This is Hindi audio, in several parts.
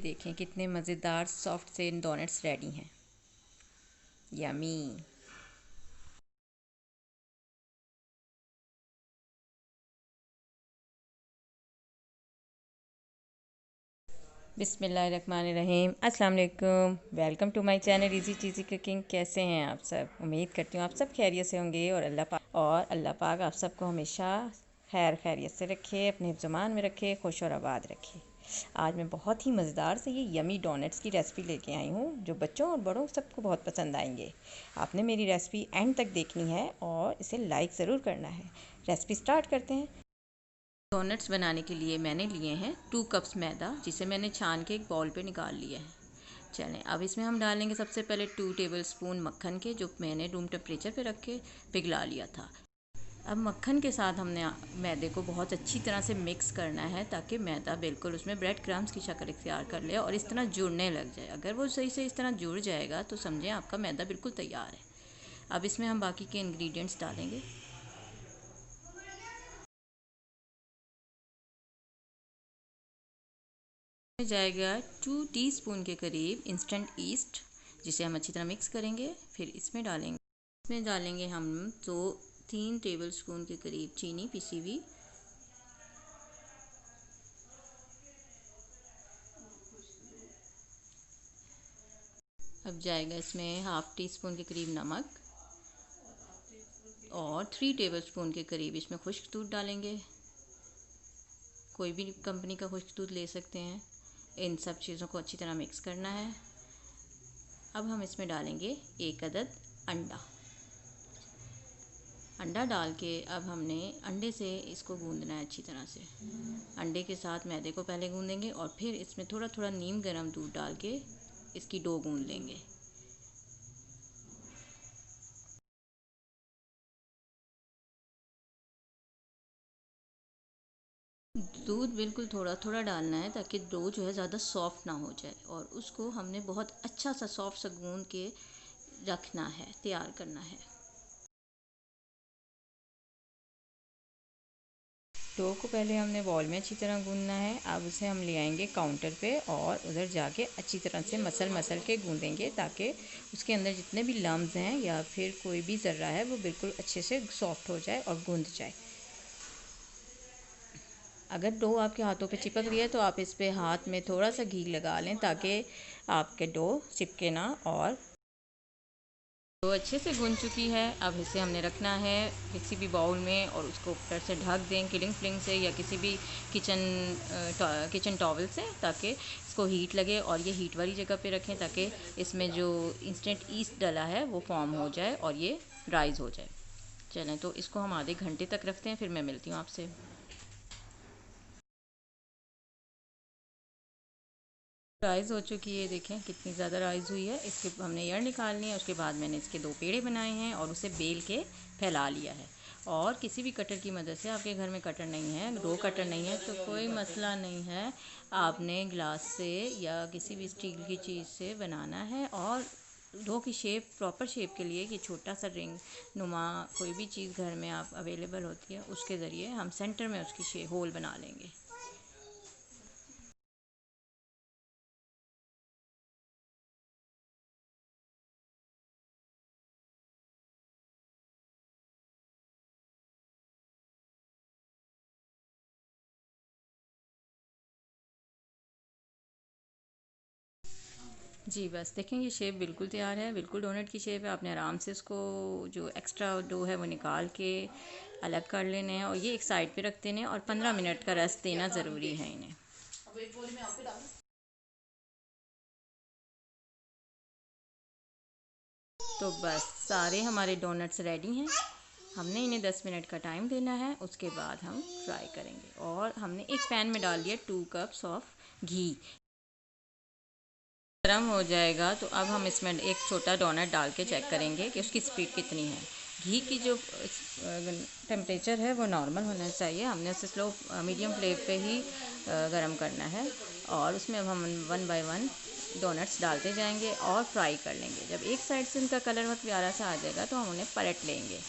देखें कितने मज़ेदार सॉफ्ट से डोनट्स रेडी हैं। यमी। बिस्मिल्लाहिर्रहमानिर्रहीम। अस्सलाम वालेकुम। Welcome to my channel easy cheesy cooking. कैसे हैं आप सब? उम्मीद करती हूँ आप सब खैरियत से होंगे और अल्लाह पाक आप सबको हमेशा खैर खैरियत से रखे, अपने ज़ुबान में रखे, खुश और आबाद रखे। आज मैं बहुत ही मज़ेदार से ये यमी डोनट्स की रेसिपी लेके आई हूँ जो बच्चों और बड़ों सबको बहुत पसंद आएंगे। आपने मेरी रेसिपी एंड तक देखनी है और इसे लाइक ज़रूर करना है। रेसिपी स्टार्ट करते हैं। डोनट्स बनाने के लिए मैंने लिए हैं 2 कप्स मैदा, जिसे मैंने छान के एक बाउल पे निकाल लिया है। चलें, अब इसमें हम डालेंगे सबसे पहले 2 टेबलस्पून मक्खन के, जो मैंने रूम टेम्परेचर पे रख के पिघला लिया था। अब मक्खन के साथ हमने मैदे को बहुत अच्छी तरह से मिक्स करना है ताकि मैदा बिल्कुल उसमें ब्रेड क्रम्स की शक्ल इख्तियार कर ले और इस तरह जुड़ने लग जाए। अगर वो सही से इस तरह जुड़ जाएगा तो समझें आपका मैदा बिल्कुल तैयार है। अब इसमें हम बाकी के इंग्रेडिएंट्स डालेंगे। जाएगा 2 टीस्पून के करीब इंस्टेंट ईस्ट, जिसे हम अच्छी तरह मिक्स करेंगे। फिर इसमें डालेंगे हम 3 टेबलस्पून के करीब चीनी पिसी हुई। अब जाएगा इसमें हाफ़ टी स्पून के करीब नमक और 3 टेबलस्पून के करीब इसमें खुश्क दूध डालेंगे। कोई भी कंपनी का खुश्क दूध ले सकते हैं। इन सब चीज़ों को अच्छी तरह मिक्स करना है। अब हम इसमें डालेंगे 1 अदद अंडा। अंडा डाल के अब हमने अंडे से इसको गूंदना है अच्छी तरह से। अंडे के साथ मैदे को पहले गूंदेंगे और फिर इसमें थोड़ा थोड़ा नीम गर्म दूध डाल के इसकी डो गूंद लेंगे। दूध बिल्कुल थोड़ा थोड़ा डालना है ताकि डो जो है ज़्यादा सॉफ्ट ना हो जाए, और उसको हमने बहुत अच्छा सा सॉफ्ट सा गूंद के रखना है, तैयार करना है। डो को पहले हमने बॉल में अच्छी तरह गूंदना है। अब उसे हम ले आएंगे काउंटर पे और उधर जाके अच्छी तरह से मसल मसल के गूंदेंगे ताकि उसके अंदर जितने भी लम्स हैं या फिर कोई भी ज़र्रा है वो बिल्कुल अच्छे से सॉफ्ट हो जाए और गूंद जाए। अगर डो आपके हाथों पे चिपक रही है तो आप इस पे हाथ में थोड़ा सा घी लगा लें ताकि आपके डो चिपके ना। और डो अच्छे से गूंद चुकी है। अब इसे हमने रखना है किसी भी बाउल में और उसको ऊपर से ढक दें किलिंग फ्लिंग से या किसी भी किचन टॉवल से, ताकि इसको हीट लगे। और ये हीट वाली जगह पे रखें ताकि इसमें जो इंस्टेंट ईस्ट डला है वो फॉर्म हो जाए और ये राइज़ हो जाए। चलें, तो इसको हम आधे घंटे तक रखते हैं, फिर मैं मिलती हूँ आपसे। राइज़ हो चुकी है, देखें कितनी ज़्यादा राइज़ हुई है। इसके हमने एयर निकालनी है। उसके बाद मैंने इसके 2 पेड़े बनाए हैं और उसे बेल के फैला लिया है। और किसी भी कटर की मदद से, आपके घर में कटर नहीं है, डो कटर नहीं है तो कोई मसला नहीं है, आपने ग्लास से या किसी भी स्टील की चीज़ से बनाना है। और डो की शेप, प्रॉपर शेप के लिए कि छोटा सा रिंग नुमा कोई भी चीज़ घर में आप अवेलेबल होती है उसके ज़रिए हम सेंटर में उसकी होल बना लेंगे। जी बस देखें, ये शेप बिल्कुल तैयार है, बिल्कुल डोनट की शेप है। आपने आराम से इसको जो एक्स्ट्रा डो है वो निकाल के अलग कर लेने हैं और ये एक साइड पे रख देने हैं और 15 मिनट का रेस्ट देना ज़रूरी है इन्हें। तो बस सारे हमारे डोनट्स रेडी हैं। हमने इन्हें 10 मिनट का टाइम देना है, उसके बाद हम फ्राई करेंगे। और हमने एक पैन में डाल दिया 2 कप्स ऑफ घी। गर्म हो जाएगा तो अब हम इसमें एक छोटा डोनट डाल के चेक करेंगे कि उसकी स्पीड कितनी है। घी की जो टेम्परेचर है वो नॉर्मल होना चाहिए। हमने उसे स्लो मीडियम फ्लेम पे ही गर्म करना है। और उसमें अब हम 1 बाय 1 डोनट्स डालते जाएंगे और फ्राई कर लेंगे। जब एक साइड से उनका कलर बहुत प्यारा सा आ जाएगा तो हम उन्हें पलट लेंगे।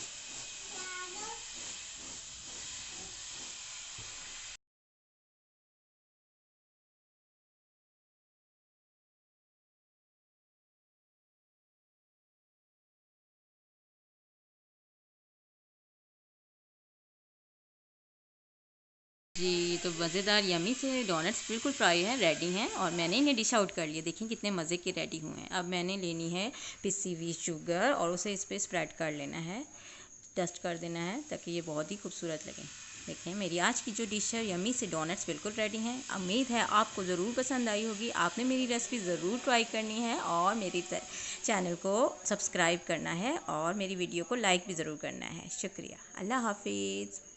जी, तो मज़ेदार यम्मी से डोनट्स बिल्कुल फ्राई हैं, रेडी हैं और मैंने इन्हें डिश आउट कर लिया। देखिए कितने मज़े के रेडी हुए हैं। अब मैंने लेनी है पिसी हुई शुगर और उसे इस पे स्प्रेड कर लेना है, डस्ट कर देना है ताकि ये बहुत ही खूबसूरत लगे। देखें मेरी आज की जो डिश है यम्मी से डोनट्स बिल्कुल रेडी हैं। उम्मीद है आपको ज़रूर पसंद आई होगी। आपने मेरी रेसिपी ज़रूर ट्राई करनी है और मेरी चैनल को सब्सक्राइब करना है और मेरी वीडियो को लाइक भी ज़रूर करना है। शुक्रिया। अल्लाह हाफिज़।